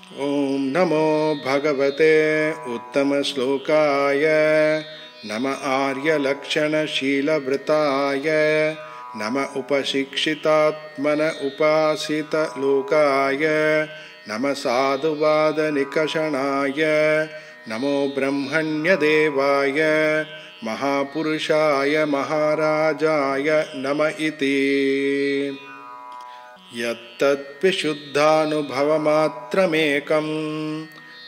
ॐ नमो भगवते उत्तमश्लोकाय नम आर्यलक्षणशीलव्रताय नम उपशिक्षितात्मन उपासितलोकाय नम साधुवादनिकषणाय नमो ब्रह्मण्यदेवाय महापुरुषाय महाराजाय नम इति। यत्तद्विशुद्धानुभवमात्रमेकं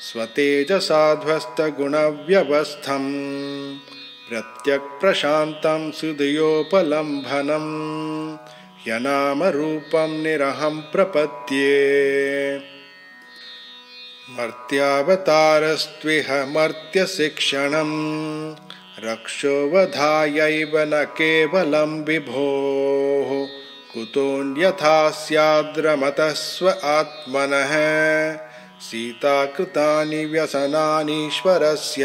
स्वतेजसाध्वस्तगुणव्यवस्थं प्रत्यक्प्रशान्तं सुदयोपलम्भनं ह्यनामरूपं निरहं प्रपद्ये। मर्त्यावतारस्त्विह मर्त्यशिक्षणं रक्षोवधायैव न केवलं विभोः कुतोऽन्यथा स्याद्रमतः स्व आत्मनः सीताकृतानि व्यसनानीश्वरस्य।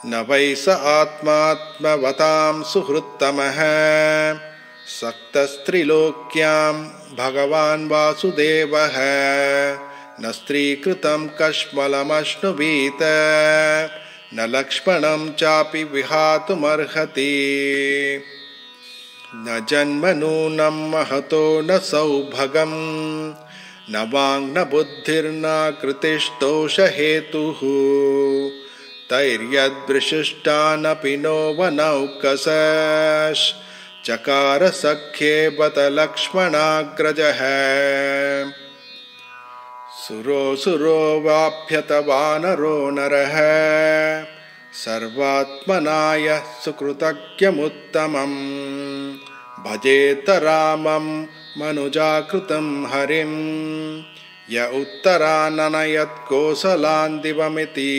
न वै स आत्मात्मवतां सुहृत्तमः सक्तस्त्रिलोक्यां भगवान् वासुदेवः न स्त्रीकृतं कश्मलमश्नुवीत न लक्ष्मणं चापि विहातुमर्हति। न जन्म नूनं महतो न सौभगं न वाङ् न बुद्धिर्न कृतिस्तोषहेतुः तैर्यद्विशिष्टानपि नो वनौकसश्चकार सख्ये बत लक्ष्मणाग्रजः। सुरो वाप्यत वानरो नरः सर्वात्मनाय सुकृतज्ञमुत्तमं भजेत रामं मनुजाकृतं हरिं य उत्तराननयत् कोसलान् दिवमिति।